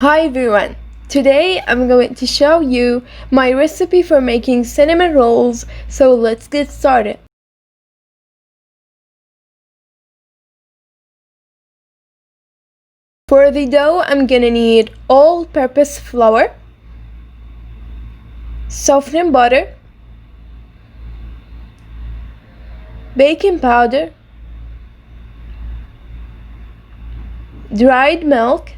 Hi everyone! Today I'm going to show you my recipe for making cinnamon rolls, so let's get started. For the dough, I'm gonna need all-purpose flour, softened butter, baking powder, dried milk,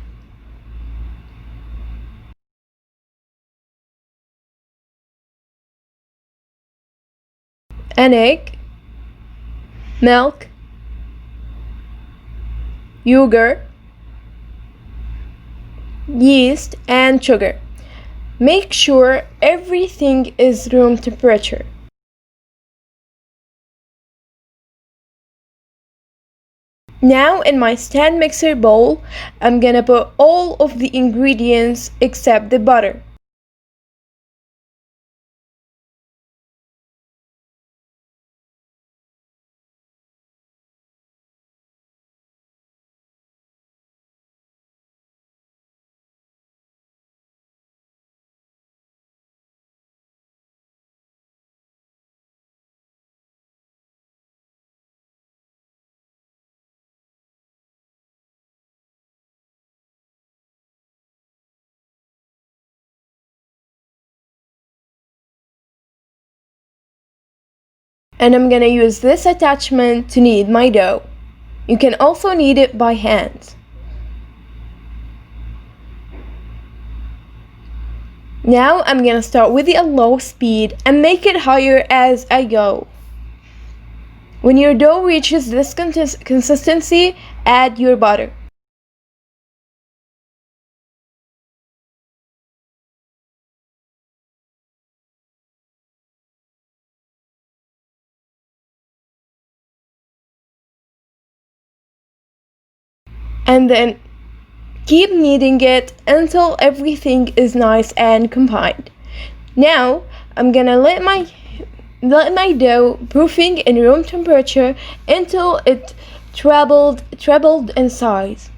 an egg, milk, yogurt, yeast, and sugar. Make sure everything is room temperature. Now in my stand mixer bowl, I'm gonna put all of the ingredients except the butter. And I'm gonna use this attachment to knead my dough. You can also knead it by hand. Now I'm gonna start with a low speed and make it higher as I go. When your dough reaches this consistency, add your butter. And then keep kneading it until everything is nice and combined. Now I'm gonna let my dough proofing in room temperature until it trebled in size.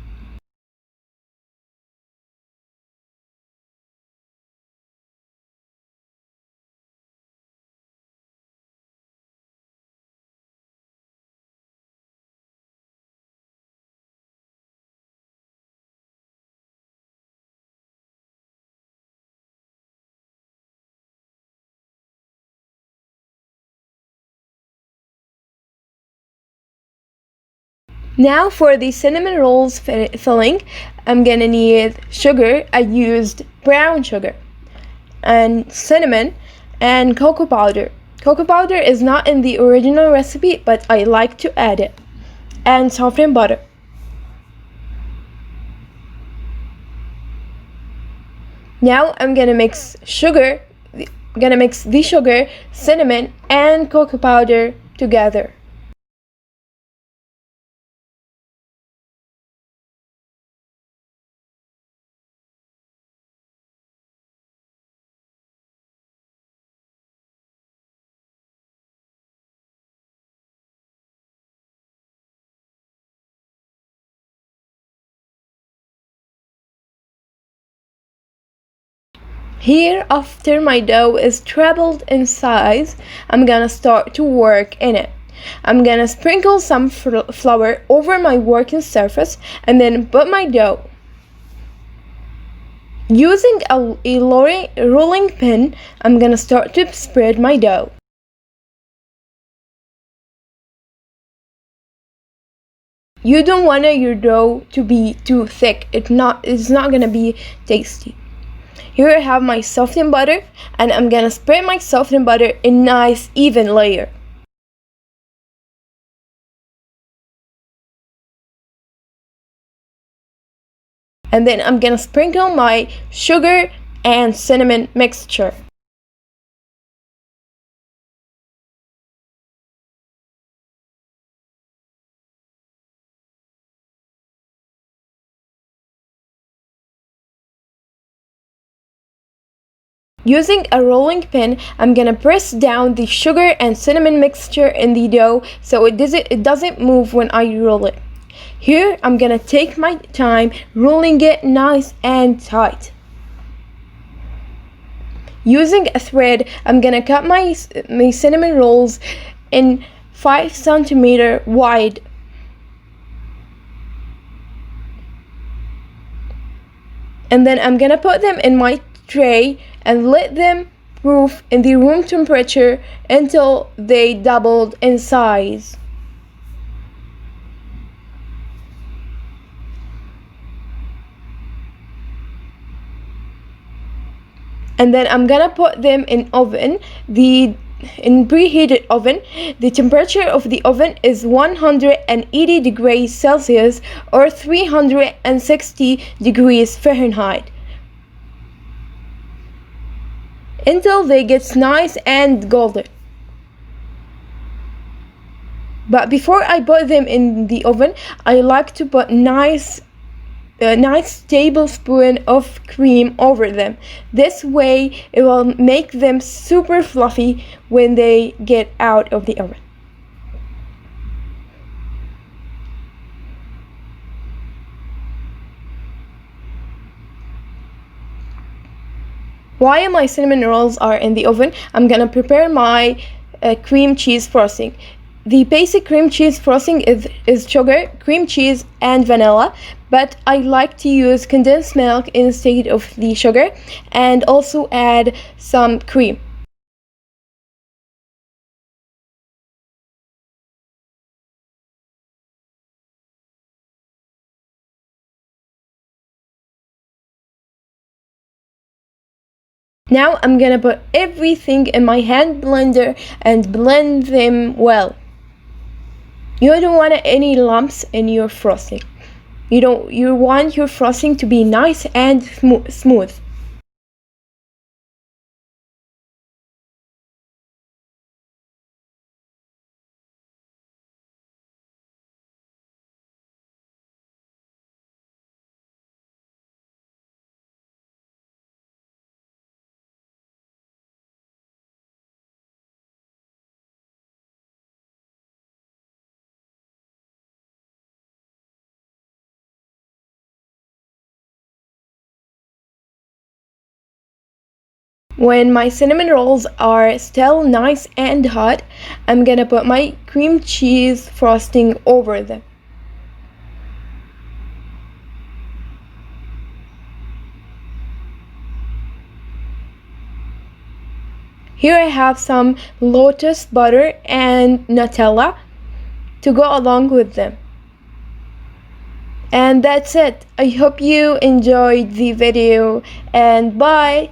Now for the cinnamon rolls filling, I'm gonna need sugar. I used brown sugar and cinnamon and cocoa powder. Cocoa powder is not in the original recipe, but I like to add it. And softened butter. Now I'm gonna mix the sugar, cinnamon, and cocoa powder together. Here, after my dough is trebled in size, I'm gonna start to work in it. I'm gonna sprinkle some flour over my working surface and then put my dough. Using a rolling pin, I'm gonna start to spread my dough. You don't want your dough to be too thick. It's not gonna be tasty. Here I have my softened butter, and I'm gonna spread my softened butter in nice even layer. And then I'm gonna sprinkle my sugar and cinnamon mixture. Using a rolling pin, I'm gonna press down the sugar and cinnamon mixture in the dough so it doesn't move when I roll it. Here I'm gonna take my time rolling it nice and tight. Using a thread, I'm gonna cut my cinnamon rolls in 5 centimeter wide. And then I'm gonna put them in my tray and let them proof in the room temperature until they doubled in size. And then I'm gonna put them in oven. In preheated oven. The temperature of the oven is 180 degrees Celsius or 360 degrees Fahrenheit until they get nice and golden. But before I put them in the oven, I like to put a nice tablespoon of cream over them. This way it will make them super fluffy when they get out of the oven. While my cinnamon rolls are in the oven, I'm gonna prepare my cream cheese frosting. The basic cream cheese frosting is sugar, cream cheese, and vanilla, but I like to use condensed milk instead of the sugar and also add some cream. Now I'm gonna put everything in my hand blender and blend them well. You don't want any lumps in your frosting. You want your frosting to be nice and smooth. When my cinnamon rolls are still nice and hot, I'm gonna put my cream cheese frosting over them. Here I have some lotus butter and Nutella to go along with them. And that's it. I hope you enjoyed the video and bye.